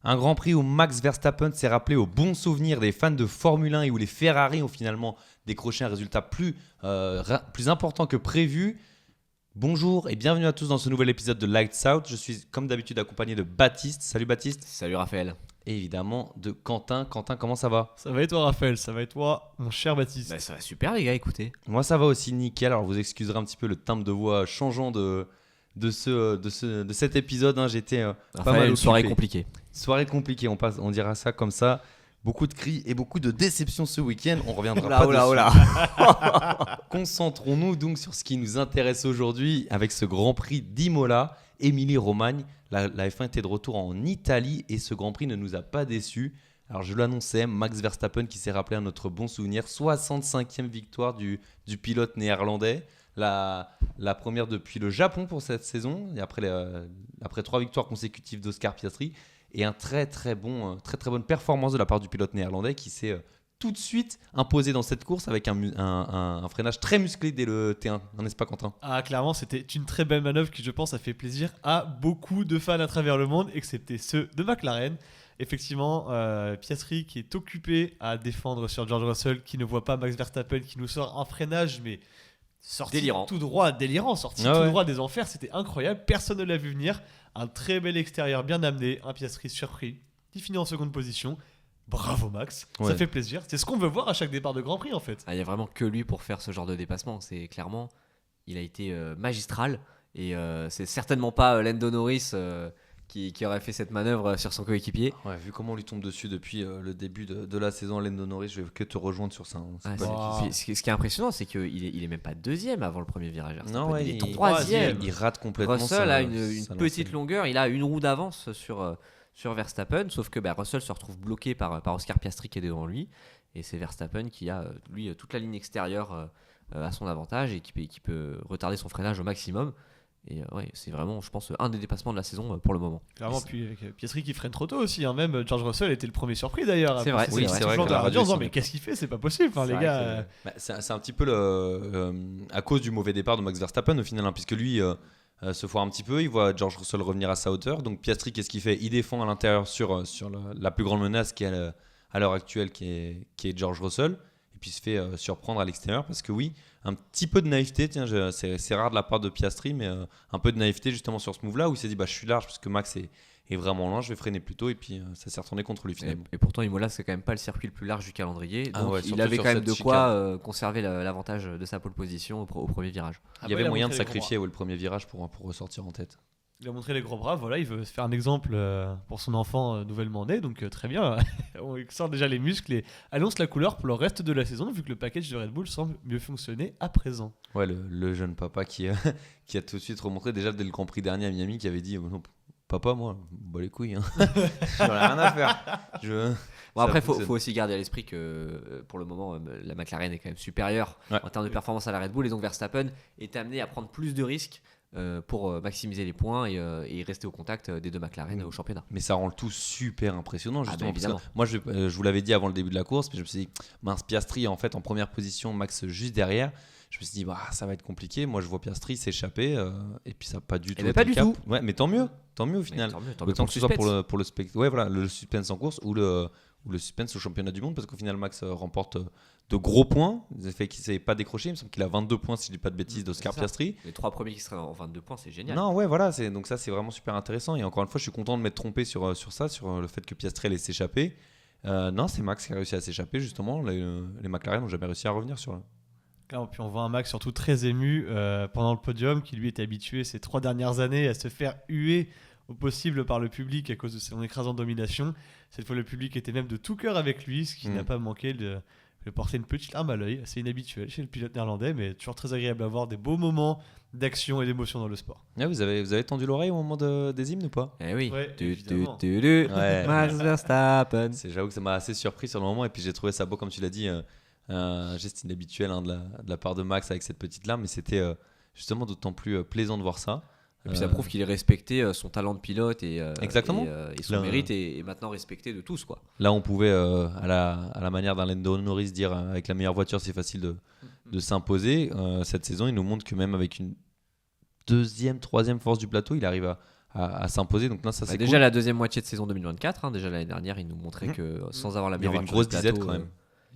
Un Grand Prix où Max Verstappen s'est rappelé aux bons souvenirs des fans de Formule 1 et où les Ferrari ont finalement décroché un résultat plus important que prévu. Bonjour et bienvenue à tous dans ce nouvel épisode de Lights Out. Je suis comme d'habitude accompagné de Baptiste. Salut Baptiste. Salut Raphaël. Et évidemment de Quentin. Quentin, comment ça va ? Ça va et toi Raphaël ? Ça va et toi mon cher Baptiste ? Ça va super les gars, écoutez. Moi ça va aussi nickel. Alors vous excuserez un petit peu le timbre de voix changeant de cet épisode. J'étais pas mal une soirée occupé. compliquée. Soirée compliquée, on dira ça comme ça. Beaucoup de cris et beaucoup de déceptions ce week-end. On reviendra pas dessus. Concentrons-nous donc sur ce qui nous intéresse aujourd'hui avec ce Grand Prix d'Imola, Émilie-Romagne. La F1 était de retour en Italie et ce Grand Prix ne nous a pas déçus. Alors je l'annonçais, Max Verstappen qui s'est rappelé à notre bon souvenir, 65e victoire du pilote néerlandais. La première depuis le Japon pour cette saison, et après 3 victoires consécutives d'Oscar Piastri. Et un très bonne performance de la part du pilote néerlandais qui s'est tout de suite imposé dans cette course avec un freinage très musclé dès le T1, n'est-ce pas Quentin ? Ah, clairement, c'était une très belle manœuvre qui, je pense, a fait plaisir à beaucoup de fans à travers le monde, excepté ceux de McLaren. Effectivement, Piastri qui est occupé à défendre sur George Russell, qui ne voit pas Max Verstappen, qui nous sort un freinage, mais sorti délirant. Tout droit des enfers. C'était incroyable, personne ne l'a vu venir. Un très bel extérieur bien amené, un Piastri surpris, qui finit en seconde position. Bravo Max, ça fait plaisir. C'est ce qu'on veut voir à chaque départ de Grand Prix en fait. Il n'y a vraiment que lui pour faire ce genre de dépassement. C'est clairement, il a été magistral et c'est certainement pas Lando Norris qui aurait fait cette manœuvre sur son coéquipier. Ouais, vu comment on lui tombe dessus depuis le début de la saison, Lando Norris, je vais que te rejoindre sur ça. Ce qui est impressionnant, c'est qu'il est même pas deuxième avant le premier virage. Non, il est troisième. Il rate complètement. Russell a une petite longueur, il a une roue d'avance sur Verstappen, sauf que Russell se retrouve bloqué par Oscar Piastri qui est devant lui, et c'est Verstappen qui a lui toute la ligne extérieure à son avantage et qui peut retarder son freinage au maximum. Et c'est vraiment, je pense, un des dépassements de la saison pour le moment. Clairement, puis avec Piastri qui freine trop tôt aussi. Même George Russell était le premier surpris d'ailleurs. C'est vrai. Oui, c'est vrai. Mais qu'est-ce qu'il fait ? C'est pas possible, les gars. C'est un petit peu à cause du mauvais départ de Max Verstappen au final, puisque lui se foire un petit peu. Il voit George Russell revenir à sa hauteur. Donc Piastri, qu'est-ce qu'il fait ? Il défend à l'intérieur sur la plus grande menace qui est à l'heure actuelle, qui est George Russell. Et puis il se fait surprendre à l'extérieur parce que oui, un petit peu de naïveté, c'est rare de la part de Piastri, mais un peu de naïveté justement sur ce move-là où il s'est dit je suis large parce que Max est vraiment loin, je vais freiner plus tôt et puis ça s'est retourné contre lui finalement. Et pourtant Imola c'est quand même pas le circuit le plus large du calendrier, donc il avait quand même de quoi conserver l'avantage de sa pole position au premier virage. Il y avait moyen de sacrifier le premier virage pour ressortir en tête. Il a montré les gros bras, il veut se faire un exemple pour son enfant nouvellement né, donc très bien. On sort déjà les muscles et annonce la couleur pour le reste de la saison, vu que le package de Red Bull semble mieux fonctionner à présent. Ouais, le jeune papa qui a tout de suite remontré déjà dès le Grand Prix dernier à Miami, qui avait dit non, papa, moi, les couilles, j'en ai rien à faire. Après, il faut aussi garder à l'esprit que pour le moment, la McLaren est quand même supérieure en termes de performance à la Red Bull, et donc Verstappen est amené à prendre plus de risques pour maximiser les points et rester au contact des deux McLaren au championnat. Mais ça rend le tout super impressionnant justement. Évidemment. Moi je vous l'avais dit avant le début de la course, mais je me suis dit mince, Piastri en fait en première position, Max juste derrière. Je me suis dit ça va être compliqué. Moi je vois Piastri s'échapper et puis ça n'a pas du tout. Pas du tout. Ouais, mais tant mieux au final. Autant que ce soit pour le spectacle. Ouais, voilà, le suspense en course ou le suspense au championnat du monde, parce qu'au final Max remporte de gros points. Le fait qu'il ne s'est pas décroché, il me semble qu'il a 22 points si je ne dis pas de bêtises d'Oscar Piastri. Les 3 premiers qui seraient en 22 points, c'est génial. Non, ouais, voilà, donc ça c'est vraiment super intéressant. Et encore une fois, je suis content de m'être trompé sur ça, sur le fait que Piastri allait s'échapper. Non, c'est Max qui a réussi à s'échapper justement. Les McLaren n'ont jamais réussi à revenir sur là. Clairement, puis on voit un Max surtout très ému pendant le podium, qui lui était habitué ces 3 dernières années à se faire huer au possible par le public à cause de son écrasante domination. Cette fois, le public était même de tout cœur avec lui, ce qui n'a pas manqué de porter une petite larme à l'œil, assez inhabituel chez le pilote néerlandais, mais toujours très agréable à voir des beaux moments d'action et d'émotion dans le sport. Ah, vous avez tendu l'oreille au moment des hymnes ou pas ? Eh oui. Ouais. Max Verstappen. J'avoue que ça m'a assez surpris sur le moment, et puis j'ai trouvé ça beau comme tu l'as dit, geste inhabituel de la part de Max avec cette petite larme, mais c'était justement d'autant plus plaisant de voir ça. Et puis ça prouve qu'il est respecté, son talent de pilote et son mérite est maintenant respecté de tous, quoi. Là on pouvait à la manière d'un Lando Norris dire avec la meilleure voiture c'est facile de s'imposer. Cette saison il nous montre que même avec une deuxième, troisième force du plateau il arrive à s'imposer. Donc là, ça c'est déjà cool. la deuxième moitié de saison 2024. Déjà l'année dernière, il nous montrait que sans avoir la Il y meilleure avait une voiture grosse du plateau, disette quand même.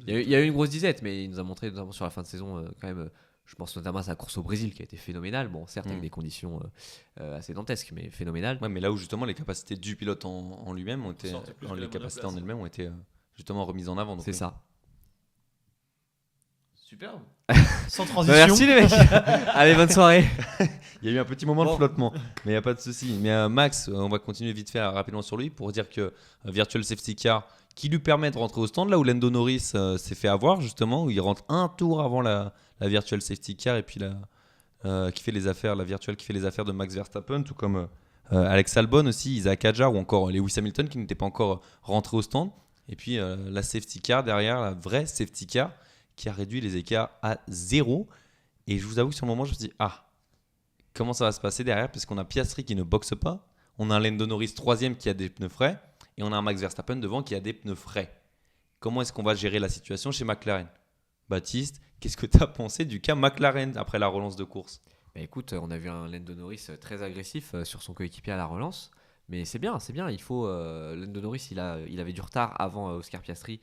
Il y a eu une grosse disette, mais il nous a montré notamment sur la fin de saison quand même. Je pense notamment à sa course au Brésil qui a été phénoménale. Bon, certes, avec des conditions assez dantesques, mais phénoménale. Ouais, mais là où justement les capacités du pilote en lui-même ont été, les capacités en elles-mêmes ont été justement remises en avant. Donc, c'est ça. Superbe. Sans transition. Merci les mecs. Allez, bonne soirée. Il y a eu un petit moment de flottement, mais il n'y a pas de souci. Mais Max, on va continuer vite fait rapidement sur lui pour dire que Virtual Safety Car qui lui permet de rentrer au stand, là où Lando Norris s'est fait avoir justement, où il rentre un tour avant la Virtual Safety Car et puis qui fait les affaires, la Virtual qui fait les affaires de Max Verstappen, tout comme Alex Albon aussi, Isaac Hadjar ou encore Lewis Hamilton qui n'était pas encore rentré au stand. Et puis la Safety Car derrière, la vraie Safety Car qui a réduit les écarts à 0. Et je vous avoue que sur le moment, je me suis dit, comment ça va se passer derrière, parce qu'on a Piastri qui ne boxe pas, on a un Lando Norris 3e qui a des pneus frais, et on a un Max Verstappen devant qui a des pneus frais. Comment est-ce qu'on va gérer la situation chez McLaren ? Baptiste, qu'est-ce que tu as pensé du cas McLaren après la relance de course ? Écoute, on a vu un Lando Norris très agressif sur son coéquipier à la relance, mais c'est bien. Il faut Lando Norris, il avait du retard avant Oscar Piastri.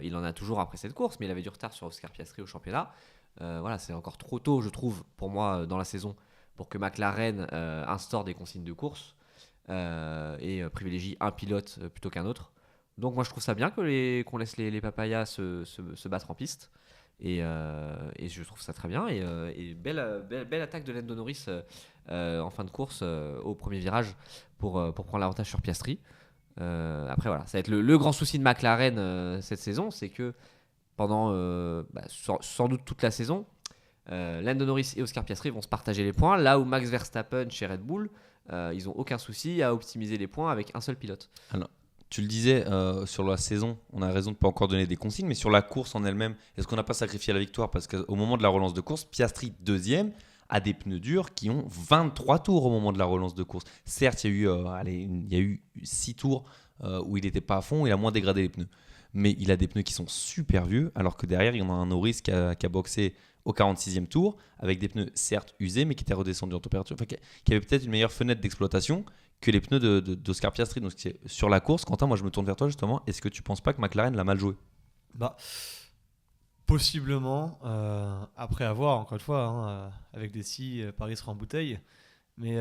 Il en a toujours après cette course, mais il avait du retard sur Oscar Piastri au championnat. Voilà, c'est encore trop tôt, je trouve, pour moi, dans la saison, pour que McLaren instaure des consignes de course et privilégie un pilote plutôt qu'un autre. Donc moi, je trouve ça bien qu'on laisse les papayas se battre en piste. Et je trouve ça très bien. Et belle attaque de Lando Norris en fin de course au premier virage pour prendre l'avantage sur Piastri. Après voilà, ça va être le grand souci de McLaren cette saison, c'est que pendant sans doute toute la saison, Lando Norris et Oscar Piastri vont se partager les points, là où Max Verstappen chez Red Bull, ils n'ont aucun souci à optimiser les points avec un seul pilote. Alors, tu le disais, sur la saison, on a raison de ne pas encore donner des consignes, mais sur la course en elle-même, est-ce qu'on n'a pas sacrifié la victoire ? Parce qu'au moment de la relance de course, Piastri 2e a des pneus durs qui ont 23 tours au moment de la relance de course. Certes, il y a eu 6 tours où il n'était pas à fond, il a moins dégradé les pneus. Mais il a des pneus qui sont super vieux, alors que derrière, il y en a un Norris qui a boxé au 46e tour, avec des pneus certes usés, mais qui étaient redescendus en température, qui avait peut-être une meilleure fenêtre d'exploitation que les pneus d'Oscar Piastri. Donc sur la course, Quentin, moi je me tourne vers toi justement, est-ce que tu ne penses pas que McLaren l'a mal joué ? Possiblement, après avoir, encore une fois, avec des si, Paris sera en bouteille. Mais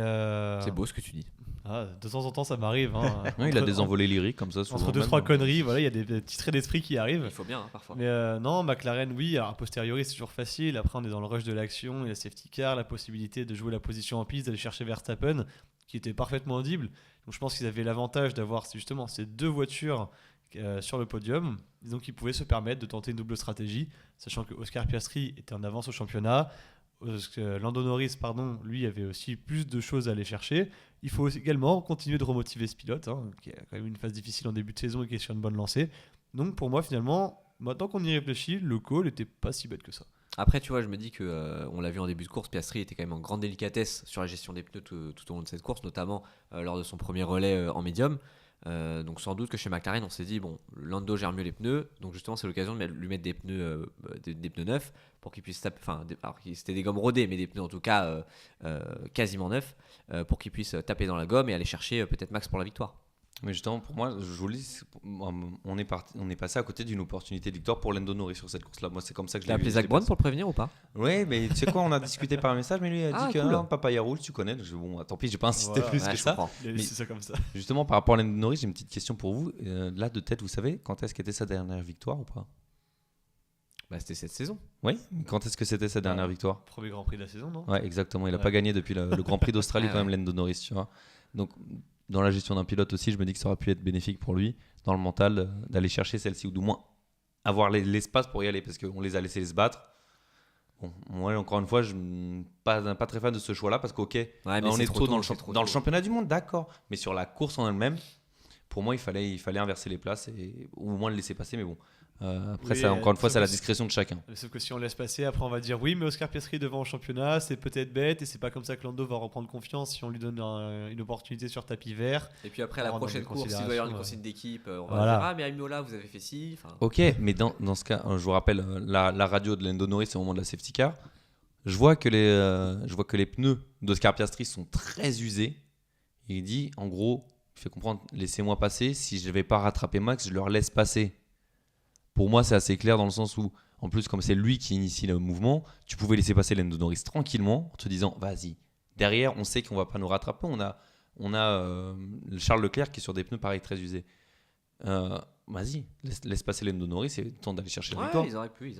c'est beau ce que tu dis. De temps en temps, ça m'arrive. Il a des envolées lyriques comme ça. Entre 2-3 conneries, voilà, il y a des petits traits d'esprit qui arrivent. Il faut bien, parfois. Mais non, McLaren, oui. Alors, a posteriori, c'est toujours facile. Après, on est dans le rush de l'action, et la safety car, la possibilité de jouer la position en piste, d'aller chercher Verstappen, qui était parfaitement audible. Donc, je pense qu'ils avaient l'avantage d'avoir justement ces deux voitures sur le podium. Donc, ils pouvaient se permettre de tenter une double stratégie, sachant que Oscar Piastri était en avance au championnat. Lando Norris, lui avait aussi plus de choses à aller chercher. Il faut également continuer de remotiver ce pilote, qui a quand même une phase difficile en début de saison et qui est sur une bonne lancée. Donc pour moi, finalement, maintenant qu'on y réfléchit, le call n'était pas si bête que ça. Après, tu vois, je me dis que on l'a vu en début de course, Piastri était quand même en grande délicatesse sur la gestion des pneus tout au long de cette course, notamment lors de son premier relais en médium. Donc sans doute que chez McLaren on s'est dit Lando gère mieux les pneus, donc justement c'est l'occasion de lui mettre des pneus neufs pour qu'il puisse taper, c'était des gommes rodées mais des pneus en tout cas quasiment neufs pour qu'il puisse taper dans la gomme et aller chercher peut-être Max pour la victoire. Mais justement, pour moi, je vous le dis, on est passé à côté d'une opportunité de victoire pour Lando Norris sur cette course-là. Moi, c'est comme ça que je l'ai vu. T'as appelé Zach Brown pour le prévenir ou pas ? Oui, mais tu sais quoi, on a discuté par message, mais lui il a dit que cool. Papaya roule, tu connais. Tant pis, j'ai pas insisté plus que ça. Il a laissé ça comme ça. Justement, par rapport à Lando Norris, j'ai une petite question pour vous. Là, de tête, vous savez, quand est-ce qu'était sa dernière victoire ou pas ? C'était cette saison. Oui, quand est-ce que c'était sa dernière victoire ? Premier Grand Prix de la saison, non ? Ouais, exactement. Il n'a pas gagné depuis le Grand Prix d'Australie, quand même, Lando Norris, tu vois. Donc, dans la gestion d'un pilote aussi, je me dis que ça aurait pu être bénéfique pour lui, dans le mental, d'aller chercher celle-ci, ou du moins avoir l'espace pour y aller, parce qu'on les a laissés se battre. Bon, moi, encore une fois, je ne suis pas très fan de ce choix-là, parce qu'ok, on est trop dans le championnat du monde, d'accord. Mais sur la course en elle-même, pour moi, il fallait inverser les places, ou au moins le laisser passer, mais bon. Après, ça, encore une fois, c'est à la discrétion de chacun. Sauf que si on laisse passer, après on va dire oui, mais Oscar Piastri devant au championnat, c'est peut-être bête et c'est pas comme ça que Lando va reprendre confiance si on lui donne une opportunité sur tapis vert. Et puis après la prochaine course, s'il doit y avoir une consigne d'équipe, on va dire mais Aimiola, vous avez fait ci. Ok, mais dans ce cas, je vous rappelle la radio de Lando Norris au moment de la safety car. Je vois que les pneus d'Oscar Piastri sont très usés. Il dit, en gros, il fait comprendre, laissez-moi passer. Si je ne vais pas rattraper Max, je leur laisse passer. Pour moi, c'est assez clair dans le sens où, en plus, comme c'est lui qui initie le mouvement, tu pouvais laisser passer Lando Norris tranquillement en te disant, vas-y. Derrière, on sait qu'on ne va pas nous rattraper. On a Charles Leclerc qui est sur des pneus pareil très usés. Vas-y, laisse passer Lando Norris et temps d'aller chercher la victoire. Ils auraient pu.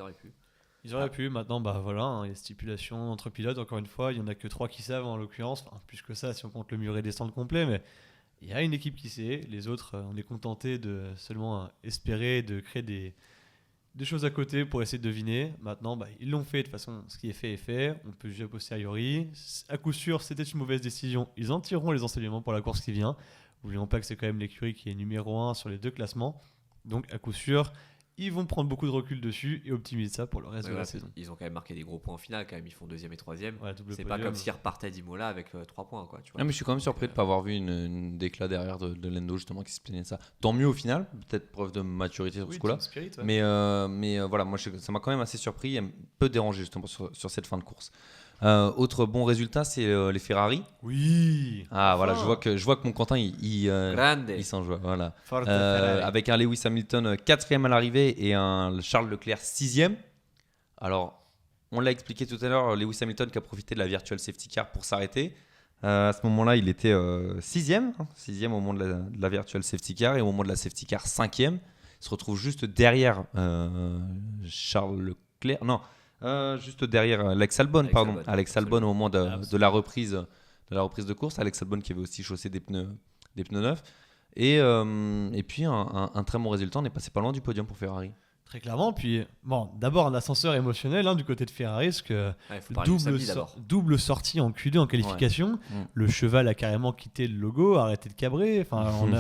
Ils auraient pu, maintenant, voilà, il y a stipulation entre pilotes, encore une fois, il n'y en a que 3 qui savent en l'occurrence, enfin, plus que ça si on compte le muret descendre complet, mais il y a une équipe qui sait, les autres, on est contenté de seulement espérer, de créer des choses à côté pour essayer de deviner. Maintenant, ils l'ont fait, de toute façon, ce qui est fait, on peut juger a posteriori. À coup sûr, c'était une mauvaise décision, ils en tireront les enseignements pour la course qui vient. N'oublions pas que c'est quand même l'écurie qui est numéro 1 sur les 2 classements, donc à coup sûr, ils vont prendre beaucoup de recul dessus et optimiser ça pour le reste de la saison. Ils ont quand même marqué des gros points en finale, quand même. Ils font 2e et 3e. Ouais, c'est pas comme s'ils repartaient d'Imola avec 3 points. Quoi, tu vois. Mais je suis quand même surpris de ne pas avoir vu une déclat derrière de Lando justement qui se plaignait de ça. Tant mieux au final, peut-être preuve de maturité sur ce coup-là. Spirit, ouais. Mais voilà, moi ça m'a quand même assez surpris et un peu dérangé justement sur cette fin de course. Autre bon résultat, c'est les Ferrari. Oui. Ah voilà, je vois que mon Quentin il s'en joue. Voilà. Avec un Lewis Hamilton 4e à l'arrivée et un Charles Leclerc 6e. Alors, on l'a expliqué tout à l'heure, Lewis Hamilton qui a profité de la virtual safety car pour s'arrêter. À ce moment-là, il était 6e au moment de la virtual safety car et au moment de la safety car 5e. Il se retrouve juste derrière Charles Leclerc. Non. Juste derrière Alex Albon, Alex Albon au moment de la reprise de course. Alex Albon qui avait aussi chaussé des pneus neufs. Et puis un très bon résultat, on est passé pas loin du podium pour Ferrari. Très clairement, puis d'abord un ascenseur émotionnel du côté de Ferrari, parce que double sortie en Q2 en qualification, le cheval a carrément quitté le logo, arrêté de cabrer, on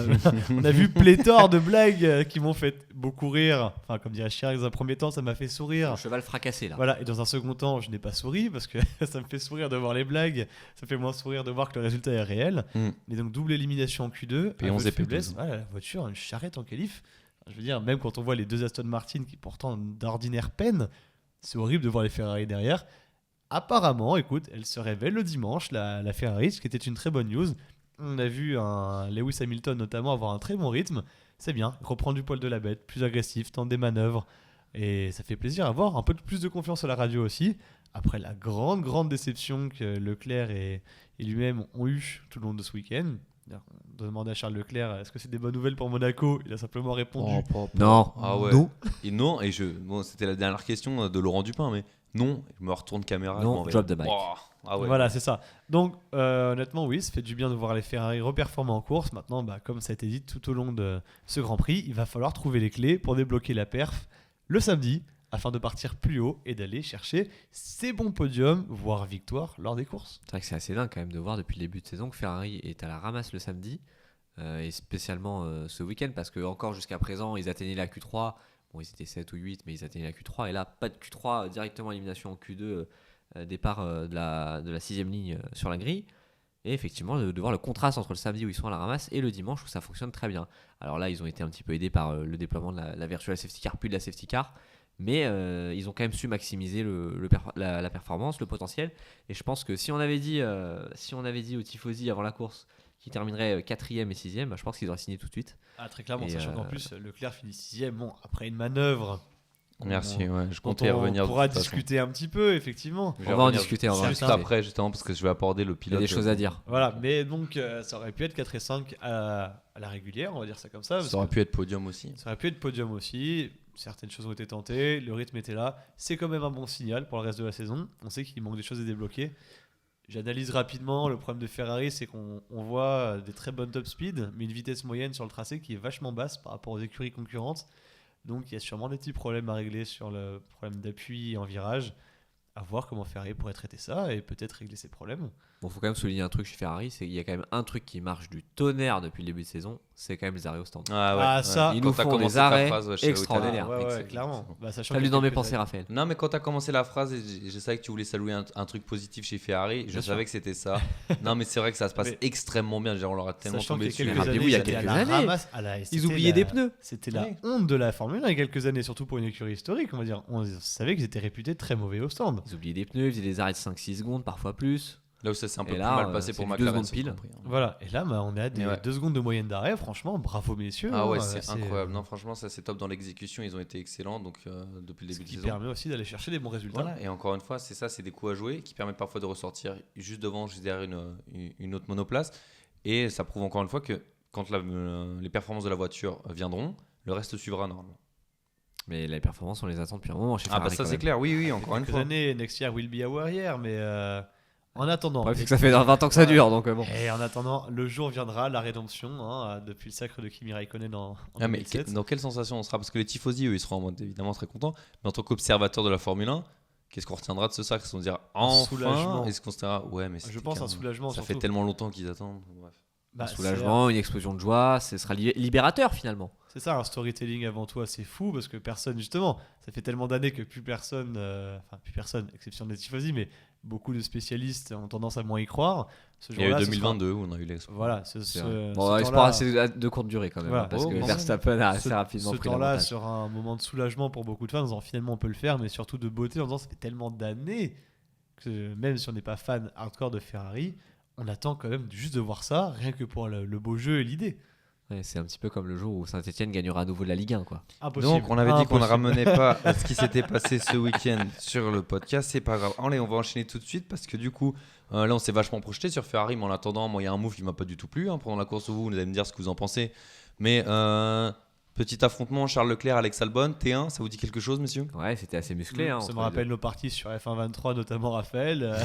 a vu pléthore de blagues qui m'ont fait beaucoup rire, comme dirait Chirac, dans un premier temps ça m'a fait sourire. Le cheval fracassé là. Voilà, et dans un second temps je n'ai pas souri, parce que ça me fait sourire de voir les blagues, ça fait moins sourire de voir que le résultat est réel, et donc double élimination en Q2, P11 et P12. Voilà, la voiture, une charrette en qualif. Je veux dire, même quand on voit les 2 Aston Martin qui pourtant d'ordinaire peine, c'est horrible de voir les Ferrari derrière. Apparemment, écoute, elle se révèle le dimanche, la Ferrari, ce qui était une très bonne news. On a vu un Lewis Hamilton notamment avoir un très bon rythme. C'est bien, reprendre du poil de la bête, plus agressif, tenter des manœuvres. Et ça fait plaisir à voir, un peu plus de confiance à la radio aussi. Après la grande déception que Leclerc et lui-même ont eu tout le long de ce week-end. On demandait à Charles Leclerc est-ce que c'est des bonnes nouvelles pour Monaco. Il a simplement répondu non. Ah ouais. Non. Et non, et c'était la dernière question de Laurent Dupin, mais non, je me retourne caméra. Non, drop the mic. Ah ouais. Voilà, c'est ça. Donc, honnêtement, oui, ça fait du bien de voir les Ferrari reperformer en course. Maintenant, comme ça a été dit tout au long de ce Grand Prix, il va falloir trouver les clés pour débloquer la perf le samedi, afin de partir plus haut et d'aller chercher ces bons podiums, voire victoires lors des courses. C'est vrai que c'est assez dingue quand même de voir depuis le début de saison que Ferrari est à la ramasse le samedi, et spécialement ce week-end, parce que encore jusqu'à présent, ils atteignaient la Q3. Bon, ils étaient 7 ou 8, mais ils atteignaient la Q3. Et là, pas de Q3, directement élimination en Q2, départ de la 6ème ligne sur la grille. Et effectivement, de voir le contraste entre le samedi où ils sont à la ramasse et le dimanche où ça fonctionne très bien. Alors là, ils ont été un petit peu aidés par le déploiement de la virtual safety car, puis de la safety car. Mais ils ont quand même su maximiser la performance, le potentiel. Et je pense que si on avait dit aux tifosi avant la course qu'ils termineraient 4e et 6e, je pense qu'ils auraient signé tout de suite. Ah, très clairement, sachant qu'en plus, Leclerc finit 6e. Bon, après une manœuvre. Merci, je comptais revenir. On pourra discuter un petit peu, effectivement. On va en discuter juste après, justement, parce que je vais aborder le pilote. Il y a des choses à dire. Voilà, mais donc ça aurait pu être 4 et 5 à la régulière, on va dire ça comme ça. Ça aurait pu être podium aussi. Ça aurait pu être podium aussi. Certaines choses ont été tentées, le rythme était là. C'est quand même un bon signal pour le reste de la saison. On sait qu'il manque des choses à débloquer. J'analyse rapidement. Le problème de Ferrari, c'est qu'on voit des très bonnes top speed, mais une vitesse moyenne sur le tracé qui est vachement basse par rapport aux écuries concurrentes. Donc il y a sûrement des petits problèmes à régler sur le problème d'appui en virage. À voir comment Ferrari pourrait traiter ça et peut-être régler ces problèmes. Bon, faut quand même souligner un truc chez Ferrari, c'est qu'il y a quand même un truc qui marche du tonnerre depuis le début de saison, c'est quand même les arrêts au stand. Ça, ils nous font des arrêts extraordinaires. Ouais, clairement. T'as lu dans mes pensées, Raphaël. Non, mais quand t'as commencé la phrase, je savais que tu voulais saluer un truc positif chez Ferrari. Je savais que c'était ça. Non, mais c'est vrai que ça se passe extrêmement bien. On leur a tellement tombé dessus. Rappelez-vous, il y a quelques années, ils oubliaient des pneus. C'était la honte de la Formule 1 il y a quelques années, surtout pour une écurie historique. On va dire, on savait qu'ils étaient réputés très mauvais au stand. Ils oubliaient des pneus, ils faisaient des arrêts de 5-6 secondes, parfois plus. Là où ça s'est un peu Et plus là, mal passé c'est pour du McLaren. 2 secondes pile. compris, hein. Voilà, et là on est à des Mais ouais. 2 secondes de moyenne d'arrêt, franchement, bravo messieurs. Ah ouais, hein, c'est incroyable. Non, franchement, ça c'est top dans l'exécution. Ils ont été excellents donc depuis le Ce début de qui saison. permet aussi d'aller chercher des bons résultats. Voilà, et encore une fois, c'est ça, c'est des coups à jouer qui permettent parfois de ressortir juste devant, juste derrière une autre monoplace. Et ça prouve encore une fois que quand les performances de la voiture viendront, le reste suivra normalement. Mais les performances, on les attend depuis un moment chez Ah Ferrari. bah ça quand c'est même. clair, oui, encore une Quelques fois. années, next year will be our year, mais en attendant. Ouais, vu que ça fait 20 ans que ça dure, donc bon. Et en attendant, le jour viendra, la rédemption, hein, depuis le sacre de Kimi Raikkonen en Ah, mais 2007. dans quelle sensation on sera? Parce que les tifosi, eux, ils seront en mode évidemment très contents. Mais en tant qu'observateur de la Formule 1, qu'est-ce qu'on retiendra de ce sacre? Est-ce qu'on se dira enfin? soulagement. Est-ce qu'on se dira ouais, mais Je c'était pense quand un même- soulagement. Ça surtout. fait tellement longtemps qu'ils attendent. Bref. Bah, Un soulagement, une explosion de joie, ce sera libérateur finalement. C'est ça, un storytelling avant tout assez fou parce que personne, justement, ça fait tellement d'années que plus personne, exception des tifosi, mais beaucoup de spécialistes ont tendance à moins y croire. Ce Il y a eu jour-là, ce 2022 où on a eu l'expo. sera- Voilà, C'est vrai. ce Bon, temps-là- espoir assez de courte durée quand même, Voilà. hein, parce Oh, que bon, Verstappen a assez ce rapidement pris temps-là l'avantage. sera un moment de soulagement pour beaucoup de fans en disant finalement on peut le faire, mais surtout de beauté en disant ça fait tellement d'années que même si on n'est pas fan hardcore de Ferrari, on attend quand même juste de voir ça, rien que pour le beau jeu et l'idée. Ouais, c'est un petit peu comme le jour où Saint-Etienne gagnera à nouveau de la Ligue 1, quoi. Impossible. Donc, on avait dit qu'on ne Impossible. ramenait pas à ce qui s'était passé ce week-end sur le podcast. C'est pas grave. Allez, on va enchaîner tout de suite parce que du coup, là, on s'est vachement projeté sur Ferrari. Mais en attendant, moi, il y a un move qui m'a pas du tout plu. Pendant la course, vous allez me dire ce que vous en pensez. Mais petit affrontement, Charles Leclerc, Alex Albon, T1, ça vous dit quelque chose, messieurs? Ouais, c'était assez musclé. Hein, Ça entre me les rappelle nos parties sur F1 23, notamment Raphaël.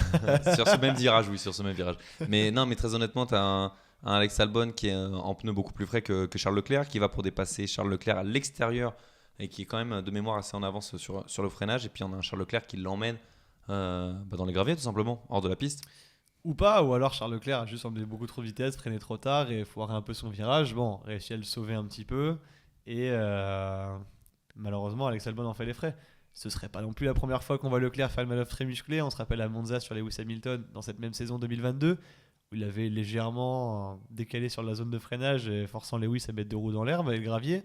Sur ce même virage, oui, sur ce même virage. Mais non, mais très honnêtement, tu as un Alex Albon qui est en pneu beaucoup plus frais que Charles Leclerc, qui va pour dépasser Charles Leclerc à l'extérieur et qui est quand même de mémoire assez en avance sur le freinage. Et puis on a un Charles Leclerc qui l'emmène dans les graviers, tout simplement, hors de la piste. Ou pas, ou alors Charles Leclerc a juste emmené beaucoup trop de vitesse, freiné trop tard et foiré un peu son virage. Bon, réussi à le sauver un petit peu. Et malheureusement, Alex Albon en fait les frais. Ce serait pas non plus la première fois qu'on voit Leclerc faire le manœuvre très musclé. On se rappelle à Monza sur Lewis Hamilton dans cette même saison 2022, où il avait légèrement décalé sur la zone de freinage et forçant Lewis à mettre deux roues dans l'herbe et le gravier.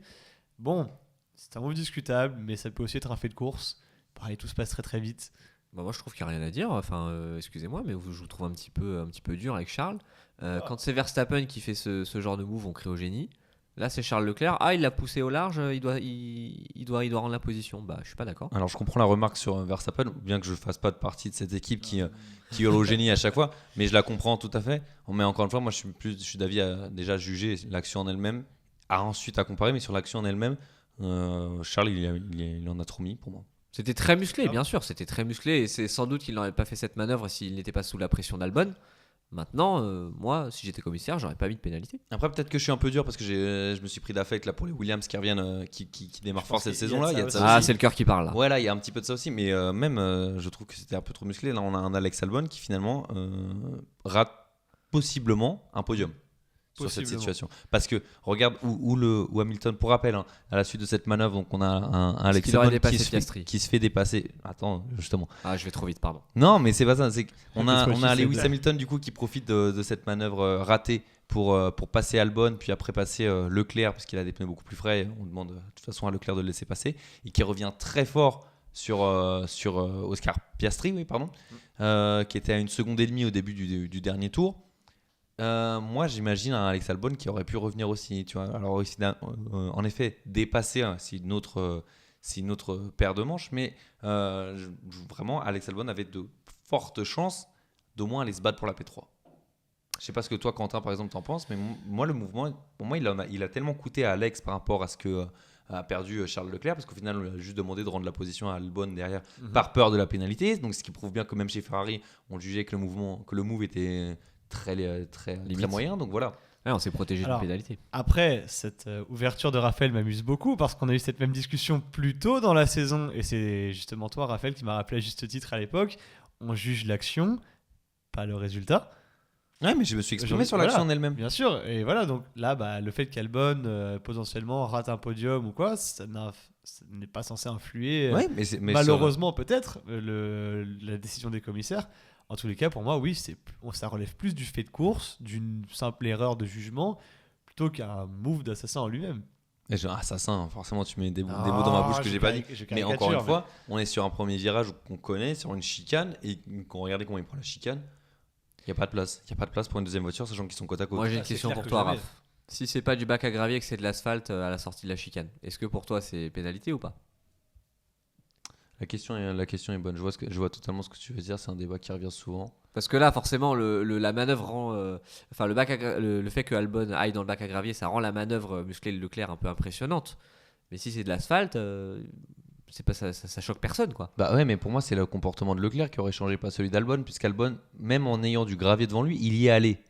Bon, c'est un move discutable, mais ça peut aussi être un fait de course. Pareil, tout se passe très très vite. Bah moi je trouve qu'il n'y a rien à dire, enfin excusez-moi mais je vous trouve un petit peu dur avec Charles. Quand c'est Verstappen qui fait ce genre de move, on crie au génie. Là c'est Charles Leclerc, il l'a poussé au large, il doit rendre la position. Bah je suis pas d'accord. Alors je comprends la remarque sur Verstappen, bien que je ne fasse pas de partie de cette équipe qui hurle au génie à chaque fois, mais je la comprends tout à fait. Mais encore une fois, moi je suis d'avis à déjà juger l'action en elle-même, ensuite à comparer, mais sur l'action en elle-même, Charles il en a trop mis pour moi. C'était très musclé, bien sûr, c'était très musclé et c'est sans doute qu'il n'aurait pas fait cette manœuvre s'il n'était pas sous la pression d'Albon. Maintenant, moi, si j'étais commissaire, j'aurais pas mis de pénalité. Après, peut-être que je suis un peu dur parce que je me suis pris d'affect là pour les Williams qui reviennent, qui démarrent fort cette saison-là. Il y a de ça aussi. C'est le cœur qui parle là. Ouais, là, il y a un petit peu de ça aussi, mais je trouve que c'était un peu trop musclé. Là, on a un Alex Albon qui finalement rate possiblement un podium sur cette situation. Parce que regarde où Hamilton, pour rappel, à la suite de cette manœuvre, donc on a un Alex Albon qui se fait dépasser. Attends, justement. Je vais trop vite, pardon. Non, mais c'est pas ça. C'est on a Lewis Hamilton du coup qui profite de cette manœuvre ratée pour passer Albon, puis après passer Leclerc parce qu'il a des pneus beaucoup plus frais. On demande de toute façon à Leclerc de le laisser passer et qui revient très fort sur Oscar Piastri, oui, pardon, qui était à 1,5 seconde au début du dernier tour. Moi, j'imagine un Alex Albon qui aurait pu revenir aussi. Tu vois, alors en effet, dépasser, c'est une autre paire de manches, mais vraiment, Alex Albon avait de fortes chances d'au moins aller se battre pour la P3. Je sais pas ce que toi, Quentin, par exemple, t'en penses, mais moi, le mouvement, pour moi, il a tellement coûté à Alex par rapport à ce que a perdu Charles Leclerc, parce qu'au final, on lui a juste demandé de rendre la position à Albon derrière par peur de la pénalité. Donc, ce qui prouve bien que même chez Ferrari, on jugeait que le move était très moyen. Donc voilà. Ouais, on s'est protégé de la pénalité. Après, cette ouverture de Raphaël m'amuse beaucoup parce qu'on a eu cette même discussion plus tôt dans la saison et c'est justement toi, Raphaël, qui m'a rappelé à juste titre à l'époque. On juge l'action, pas le résultat. Ouais, mais je me suis exprimé sur l'action en elle-même. Bien sûr, et voilà, donc là, le fait qu'Albon potentiellement rate un podium ou quoi, ça n'est pas censé influer. Ouais, mais malheureusement, peut-être, la décision des commissaires. En tous les cas, pour moi, oui, ça relève plus du fait de course, d'une simple erreur de jugement, plutôt qu'un move d'assassin en lui-même. Assassin, forcément, tu mets des mots dans ma bouche que j'ai pas dit. Mais encore une fois, on est sur un premier virage qu'on connaît, sur une chicane, et qu'on regardait comment il prend la chicane. Il n'y a pas de place. Il n'y a pas de place pour une deuxième voiture, sachant qu'ils sont côte à côte. Moi, j'ai une question pour toi, jamais. Raph. Si c'est pas du bac à gravier et que c'est de l'asphalte à la sortie de la chicane, est-ce que pour toi c'est pénalité ou pas? La question est bonne. Je vois totalement ce que tu veux dire. C'est un débat qui revient souvent. Parce que là, forcément, la manœuvre rend. Enfin, le fait que Albon aille dans le bac à gravier, ça rend la manœuvre musclée de Leclerc un peu impressionnante. Mais si c'est de l'asphalte, c'est pas, ça choque personne, quoi. Bah ouais, mais pour moi, c'est le comportement de Leclerc qui aurait changé, pas celui d'Albon, puisqu'Albon, même en ayant du gravier devant lui, il y est allé.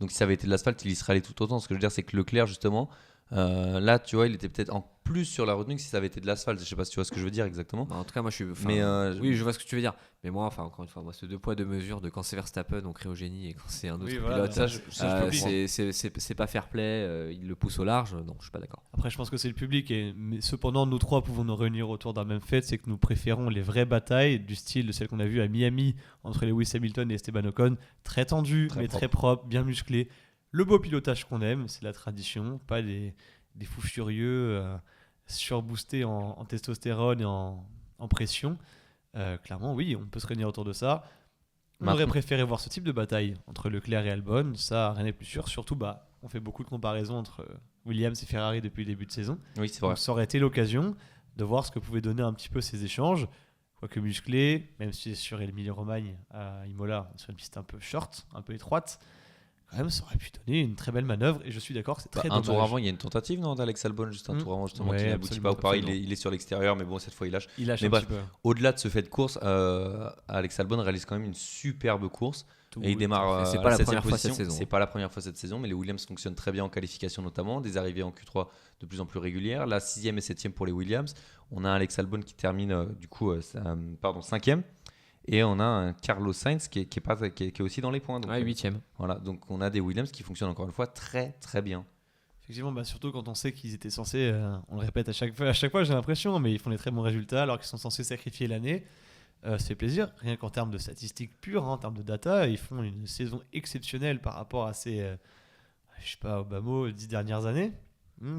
Donc si ça avait été de l'asphalte, il y serait allé tout autant. Ce que je veux dire, c'est que Leclerc, justement, là, tu vois, il était peut-être en plus sur la retenue que si ça avait été de l'asphalte. Je sais pas si tu vois ce que je veux dire exactement. Bah, en tout cas, moi, je suis. Mais oui, je vois ce que tu veux dire. Mais moi, enfin, encore une fois, moi, ce 2 poids 2 mesures de quand c'est Verstappen, on crie au génie et quand c'est un autre Oui, pilote, voilà, ça, je peux comprendre. c'est pas fair play. Il le pousse au large. Non, je suis pas d'accord. Après, je pense que c'est le public. Mais cependant, nous trois pouvons nous réunir autour d'un même fait, c'est que nous préférons les vraies batailles du style de celle qu'on a vue à Miami entre Lewis Hamilton et Esteban Ocon. Très tendues, mais très propres, bien musclées. Le beau pilotage qu'on aime, c'est la tradition, pas des fous furieux surboostés en testostérone et en pression. Clairement, oui, on peut se réunir autour de ça. On aurait préféré voir ce type de bataille entre Leclerc et Albon, ça, rien n'est plus sûr. Surtout, on fait beaucoup de comparaisons entre Williams et Ferrari depuis le début de saison. Oui, c'est vrai. Donc, ça aurait été l'occasion de voir ce que pouvaient donner un petit peu ces échanges. Quoique musclés, même si c'est sur Émilie-Romagne à Imola, sur une piste un peu short, un peu étroite, quand même, ça aurait pu donner une très belle manœuvre. Et je suis d'accord que c'est très Un dommage. tour avant, il y a une tentative, non, d'Alex Albon, juste un tour avant, justement, Ouais, qui n'aboutit pas. Au pareil, il est sur l'extérieur, mais bon, cette fois, il lâche. Il lâche Mais un bref, petit peu. Au-delà de ce fait de course, Alex Albon réalise quand même une superbe course. Et il démarre c'est à pas la septième première fois position. cette saison. C'est pas la première fois cette saison, mais les Williams fonctionnent très bien en qualification notamment. Des arrivées en Q3 de plus en plus régulières. La 6e et 7e pour les Williams. On a Alex Albon qui termine du coup 5e. Et on a un Carlos Sainz qui est aussi dans les points. Donc, 8e. Voilà, donc on a des Williams qui fonctionnent encore une fois très très bien. Effectivement, surtout quand on sait qu'ils étaient censés, on le répète à chaque fois j'ai l'impression, mais ils font des très bons résultats alors qu'ils sont censés sacrifier l'année. Ça fait plaisir, rien qu'en termes de statistiques pures, en termes de data, ils font une saison exceptionnelle par rapport à ces, je sais pas, Obama, 10 dernières années,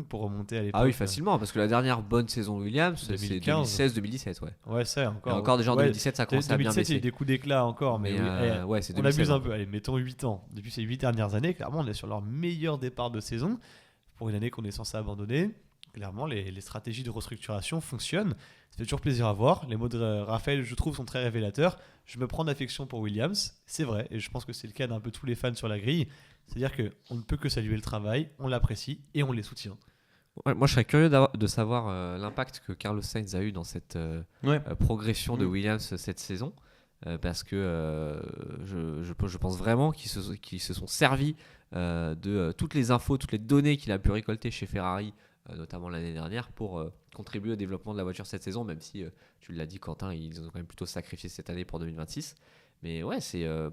pour remonter à l'époque. Ah oui, facilement, parce que la dernière bonne saison de Williams, c'est 2015. 2016-2017, ouais. Ouais, ça encore. Et encore déjà en 2017, ça commence à bien 2017, il y a baisser. eu des coups d'éclat encore, mais oui, c'est on 2016, abuse un peu. Allez, mettons 8 ans. Depuis ces 8 dernières années, clairement, on est sur leur meilleur départ de saison pour une année qu'on est censé abandonner. Clairement, les stratégies de restructuration fonctionnent. Ça fait toujours plaisir à voir. Les mots de Raphaël, je trouve, sont très révélateurs. Je me prends d'affection pour Williams, c'est vrai, et je pense que c'est le cas d'un peu tous les fans sur la grille. C'est-à-dire qu'on ne peut que saluer le travail, on l'apprécie et on les soutient. Ouais, moi, je serais curieux de savoir l'impact que Carlos Sainz a eu dans cette progression de Williams cette saison. Parce que je pense vraiment qu'ils se sont servis de toutes les infos, toutes les données qu'il a pu récolter chez Ferrari, notamment l'année dernière, pour contribuer au développement de la voiture cette saison, même si, tu l'as dit Quentin, ils ont quand même plutôt sacrifié cette année pour 2026. Mais ouais,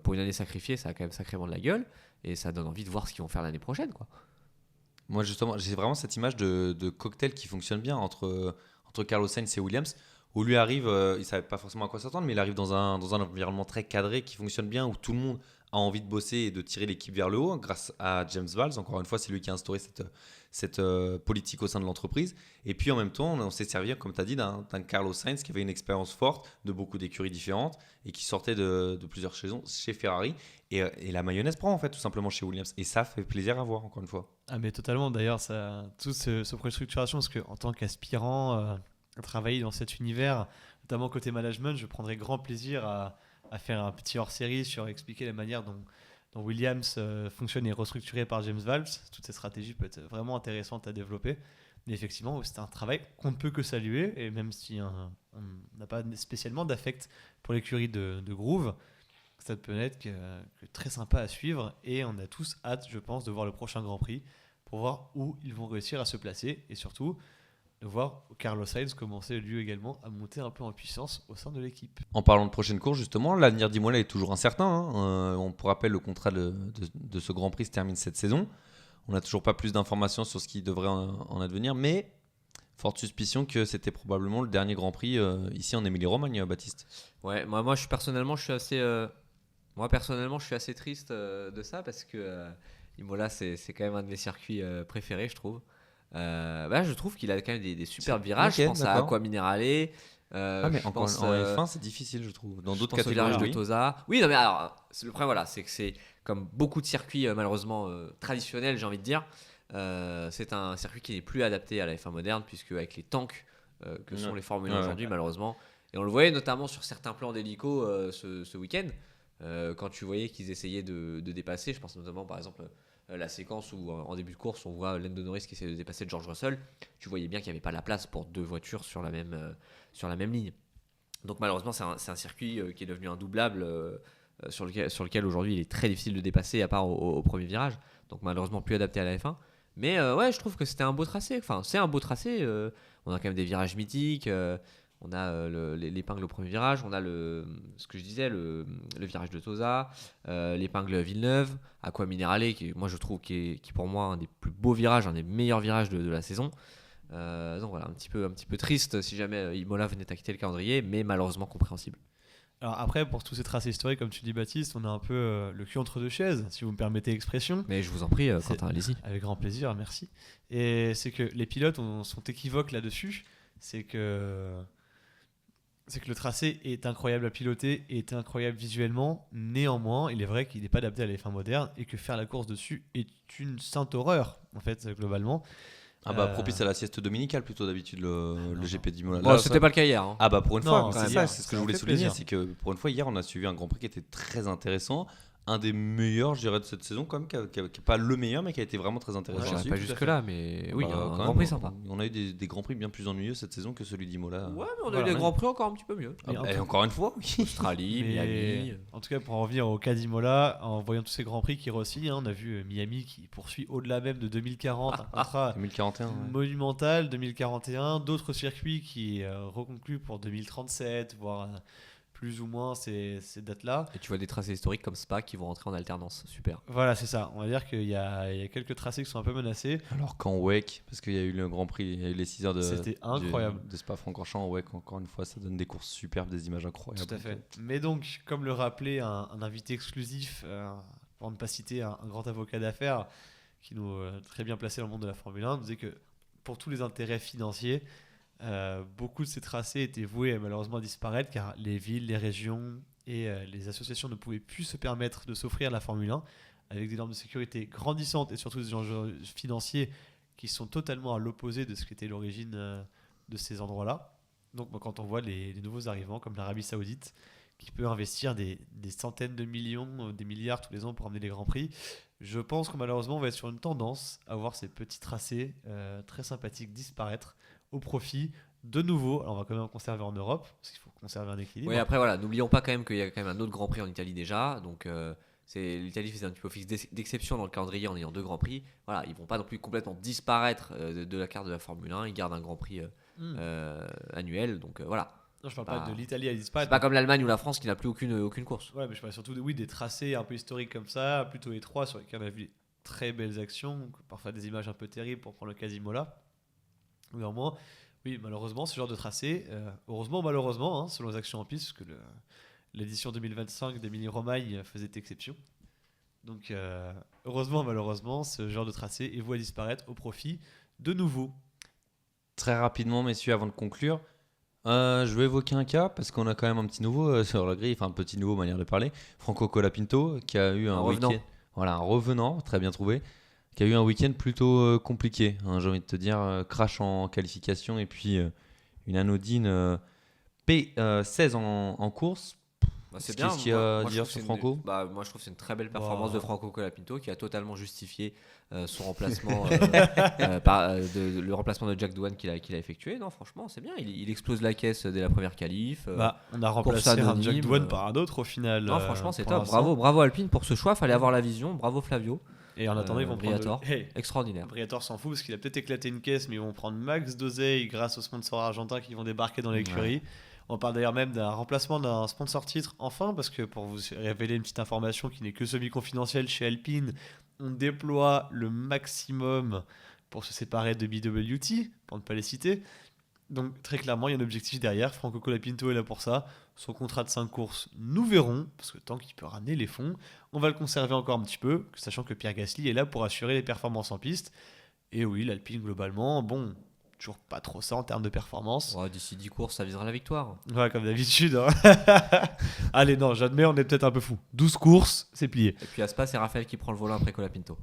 pour une année sacrifiée, ça a quand même sacrément de la gueule, et ça donne envie de voir ce qu'ils vont faire l'année prochaine, quoi. Moi, justement, j'ai vraiment cette image de cocktail qui fonctionne bien entre Carlos Sainz et Williams, où lui arrive, il ne savait pas forcément à quoi s'attendre, mais il arrive dans un environnement très cadré qui fonctionne bien, où tout le monde a envie de bosser et de tirer l'équipe vers le haut, grâce à James Valls. Encore une fois, c'est lui qui a instauré cette politique au sein de l'entreprise. Et puis en même temps, on s'est servi, comme tu as dit, d'un Carlos Sainz qui avait une expérience forte de beaucoup d'écuries différentes et qui sortait de plusieurs saisons chez Ferrari. Et la mayonnaise prend en fait tout simplement chez Williams. Et ça fait plaisir à voir, encore une fois. Ah mais totalement, d'ailleurs, toute cette restructuration, parce qu'en tant qu'aspirant à travailler dans cet univers, notamment côté management, je prendrais grand plaisir à faire un petit hors-série sur expliquer la manière dont Williams fonctionne et est restructuré par James Valls. Toute cette stratégie peut être vraiment intéressante à développer. Mais effectivement, c'est un travail qu'on ne peut que saluer, et même si on n'a pas spécialement d'affect pour l'écurie de Groove, ça peut être que très sympa à suivre, et on a tous hâte, je pense, de voir le prochain Grand Prix pour voir où ils vont réussir à se placer, et surtout de voir Carlos Sainz commencer lui également à monter un peu en puissance au sein de l'équipe. En parlant de prochaine course, justement, l'avenir d'Imola est toujours incertain. On pour rappel, le contrat de ce Grand Prix se termine cette saison. On n'a toujours pas plus d'informations sur ce qui devrait en advenir, mais forte suspicion que c'était probablement le dernier Grand Prix ici en Émilie-Romagne, Baptiste. Ouais, moi personnellement, je suis assez triste de ça, parce que Imola, c'est quand même un de mes circuits préférés, je trouve. Je trouve qu'il a quand même des superbes virages. Je pense à Aqua Minerale, Mais encore en F1, c'est difficile, je trouve. Dans d'autres catégories, virage de Tosa. Oui, non, mais alors, le problème, voilà, c'est que c'est comme beaucoup de circuits, malheureusement, traditionnels, j'ai envie de dire. C'est un circuit qui n'est plus adapté à la F1 moderne, puisque avec les tanks que sont les Formule 1 aujourd'hui, malheureusement. Et on le voyait notamment sur certains plans d'hélico ce week-end, quand tu voyais qu'ils essayaient de dépasser. Je pense notamment, par exemple, la séquence où en début de course on voit Lando Norris qui essaie de dépasser George Russell. Tu voyais bien qu'il n'y avait pas la place pour 2 voitures sur la même ligne. Donc malheureusement c'est un circuit qui est devenu indoublable, sur lequel aujourd'hui il est très difficile de dépasser à part au premier virage. Donc malheureusement plus adapté à la F1. Mais ouais, je trouve que c'était un beau tracé. Enfin, c'est un beau tracé. On a quand même des virages mythiques. On a l'épingle au premier virage, on a ce que je disais, le virage de Tosa, l'épingle Villeneuve, Aqua Minerale, qui moi je trouve qui est pour moi un des plus beaux virages, un des meilleurs virages de la saison. Donc voilà, un petit peu triste si jamais Imola venait à quitter le calendrier, mais malheureusement compréhensible. Alors après, pour tous ces tracés historiques, comme tu dis Baptiste, on a un peu le cul entre deux chaises, si vous me permettez l'expression. Mais je vous en prie, Quentin, allez-y. Avec grand plaisir, merci. Et c'est que les pilotes sont équivoques là-dessus. C'est que le tracé est incroyable à piloter, est incroyable visuellement. Néanmoins, il est vrai qu'il n'est pas adapté à la F1 moderne et que faire la course dessus est une sainte horreur, en fait, globalement. Propice à la sieste dominicale plutôt d'habitude le GP d'Imola. Bon, c'était pas le cas hier. Hein. Pour une fois, c'est ce que je voulais souligner, plaisir. c'est que pour une fois hier on a suivi un Grand Prix qui était très intéressant. Un des meilleurs, je dirais, de cette saison, quand même, qui n'est pas le meilleur, mais qui a été vraiment très intéressant. Pas jusque-là, mais oui, un Grand Prix sympa. On a eu des Grands Prix bien plus ennuyeux cette saison que celui d'Imola. Ouais, mais on a eu des Grands Prix encore un petit peu mieux. Et encore une fois, Australie, Miami. En tout cas, pour en revenir au cas d'Imola, en voyant tous ces Grands Prix qui re-signent, on a vu Miami qui poursuit au-delà même de 2040, un contrat 2041, monumental, 2041, d'autres circuits qui reconcluent pour 2037, voire plus ou moins ces dates-là. Et tu vois des tracés historiques comme Spa qui vont rentrer en alternance. Super. Voilà, c'est ça. On va dire qu'il y a quelques tracés qui sont un peu menacés. Alors qu'en WEC, parce qu'il y a eu le Grand Prix, il y a eu les 6 heures c'était incroyable. de Spa-Francorchamps en WEC, encore une fois, ça donne des courses superbes, des images incroyables. Tout à fait. Mais donc, comme le rappelait un invité exclusif, pour ne pas citer un grand avocat d'affaires qui nous très bien placé dans le monde de la Formule 1, nous disait que pour tous les intérêts financiers, beaucoup de ces tracés étaient voués malheureusement à disparaître car les villes, les régions et les associations ne pouvaient plus se permettre de s'offrir la Formule 1 avec des normes de sécurité grandissantes et surtout des enjeux financiers qui sont totalement à l'opposé de ce qu'était l'origine de ces endroits-là. Donc quand on voit les nouveaux arrivants comme l'Arabie Saoudite qui peut investir des centaines de millions, des milliards tous les ans pour amener les Grands Prix, je pense que malheureusement on va être sur une tendance à voir ces petits tracés très sympathiques disparaître au profit de nouveau. Alors on va quand même en conserver en Europe parce qu'il faut conserver un équilibre. Oui, après voilà, n'oublions pas quand même qu'il y a quand même un autre Grand Prix en Italie déjà, donc l'Italie faisait un petit peu office d'exception dans le calendrier en ayant 2 Grands Prix. Voilà, ils vont pas non plus complètement disparaître de la carte de la Formule 1, ils gardent un Grand Prix annuel, donc voilà. Non, je parle pas de l'Italie à disparaître. C'est pas comme l'Allemagne ou la France qui n'a plus aucune course. Ouais, mais je parle surtout des tracés un peu historiques comme ça, plutôt étroits, sur lesquels on a vu des très belles actions, parfois des images un peu terribles pour prendre le cas d'Imola. Néanmoins, oui, malheureusement, ce genre de tracé, heureusement ou malheureusement, selon les actions en piste, parce que l'édition 2025 d'Émilie-Romagne faisait exception. Donc, heureusement ou malheureusement, ce genre de tracé est voué à disparaître au profit de nouveau. Très rapidement, messieurs, avant de conclure, je vais évoquer un cas, parce qu'on a quand même un petit nouveau sur la grille, enfin un petit nouveau manière de parler, Franco Colapinto, qui a eu un week-end, voilà, un revenant, très bien trouvé, qui a eu un week-end plutôt compliqué, hein, j'ai envie de te dire, crash en qualification et puis une anodine P16 en course. C'est bien. Qu'est-ce qu'il y a à dire sur Franco ? Moi, je trouve que c'est une très belle performance de Franco Colapinto qui a totalement justifié son remplacement, le remplacement de Jack Doohan qu'il a effectué. Non, franchement, c'est bien. Il explose la caisse dès la première qualif. On a remplacé un Jack Doohan par un autre au final. Non, franchement, c'est top. Bravo Alpine pour ce choix. Fallait avoir la vision. Bravo Flavio. Et en attendant, ils vont Briatore. prendre extraordinaire. Briatore s'en fout parce qu'il a peut-être éclaté une caisse, mais ils vont prendre max d'oseille grâce aux sponsors argentins qui vont débarquer dans l'écurie. Ouais. On parle d'ailleurs même d'un remplacement d'un sponsor titre enfin, parce que pour vous révéler une petite information qui n'est que semi-confidentielle chez Alpine, on déploie le maximum pour se séparer de BWT, pour ne pas les citer. Donc très clairement, il y a un objectif derrière. Franco Colapinto est là pour ça. Son contrat de 5 courses, nous verrons, parce que tant qu'il peut ramener les fonds, on va le conserver encore un petit peu, sachant que Pierre Gasly est là pour assurer les performances en piste. Et oui, l'Alpine globalement, bon, toujours pas trop ça en termes de performance. Ouais, d'ici 10 courses, ça visera la victoire. Ouais, comme d'habitude. Hein. Allez, non, j'admets, on est peut-être un peu fou. 12 courses, c'est plié. Et puis Aspas, c'est Raphaël qui prend le volant après Colapinto.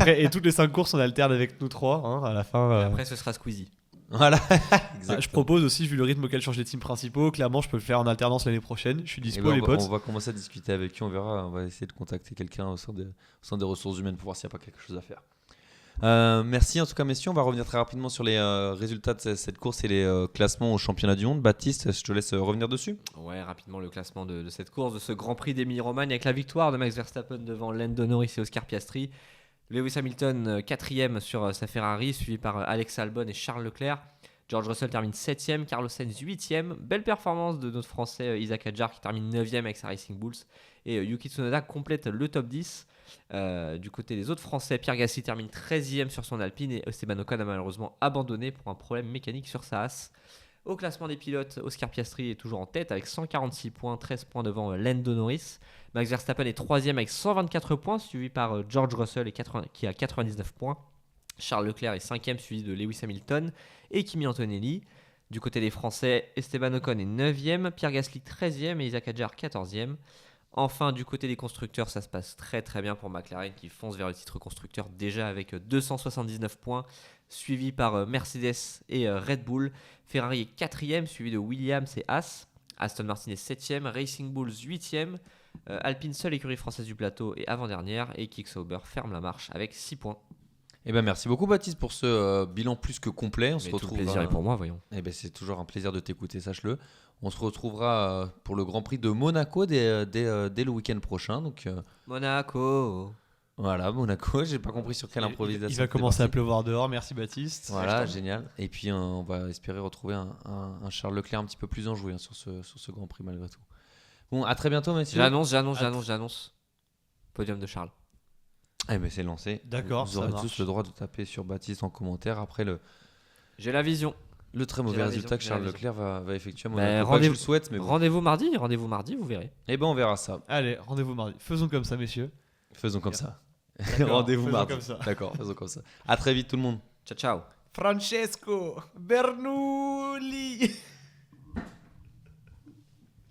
Et toutes les 5 courses, on alterne avec nous 3. Hein, à la fin. Et après, ce sera Squeezie. Voilà. Je propose aussi, vu le rythme auquel changent les teams principaux, clairement, je peux le faire en alternance l'année prochaine. Je suis dispo, les potes. On va commencer à discuter avec eux, on verra. On va essayer de contacter quelqu'un au sein des ressources humaines pour voir s'il n'y a pas quelque chose à faire. Merci en tout cas, messieurs. On va revenir très rapidement sur les résultats de cette course et les classements au championnat du monde. Baptiste, je te laisse revenir dessus. Ouais, rapidement le classement de cette course, de ce Grand Prix d'Émilie-Romagne, avec la victoire de Max Verstappen devant Lando Norris et Oscar Piastri. Lewis Hamilton 4ème sur sa Ferrari, suivi par Alex Albon et Charles Leclerc. George Russell termine 7ème, Carlos Sainz 8ème. Belle performance de notre Français Isaac Hadjar qui termine 9ème avec sa Racing Bulls. Et Yuki Tsunoda complète le top 10. Du côté des autres Français, Pierre Gasly termine 13ème sur son Alpine et Esteban Ocon a malheureusement abandonné pour un problème mécanique sur sa Haas. Au classement des pilotes, Oscar Piastri est toujours en tête avec 146 points, 13 points devant Lando Norris. Max Verstappen est 3ème avec 124 points, suivi par George Russell qui a 99 points. Charles Leclerc est 5ème, suivi de Lewis Hamilton et Kimi Antonelli. Du côté des Français, Esteban Ocon est 9ème, Pierre Gasly 13ème et Isaac Hadjar 14ème. Enfin, du côté des constructeurs, ça se passe très très bien pour McLaren qui fonce vers le titre constructeur déjà avec 279 points, suivi par Mercedes et Red Bull. Ferrari est 4ème, suivi de Williams et Haas. Aston Martin est 7ème, Racing Bulls 8ème. Alpine, seule écurie française du plateau, est avant-dernière. Et Kick Sauber ferme la marche avec 6 points. Eh ben merci beaucoup Baptiste pour ce bilan plus que complet. On se retrouve. Tout le plaisir est pour moi, voyons. Eh ben c'est toujours un plaisir de t'écouter, sache-le. On se retrouvera pour le Grand Prix de Monaco dès le week-end prochain. Donc Monaco. Voilà, Monaco. J'ai pas compris sur quelle improvisation. Il va commencer à pleuvoir dehors. Merci Baptiste. Voilà, génial. Et puis on va espérer retrouver un Charles Leclerc un petit peu plus enjoué sur ce Grand Prix malgré tout. Bon, à très bientôt, messieurs. J'annonce. Podium de Charles. Eh ben c'est lancé. D'accord. Vous aurez tous le droit de taper sur Baptiste en commentaire après J'ai la vision. Le très mauvais résultat que Charles Leclerc va effectuer à Monaco. Rendez-vous, je le souhaite, mais bon. Rendez-vous mardi, vous verrez. Eh ben on verra ça. Allez, rendez-vous mardi. Faisons comme ça, messieurs. Faisons comme ça. Rendez-vous mardi. D'accord, faisons comme ça. À très vite tout le monde. Ciao. Francesco Bernoulli.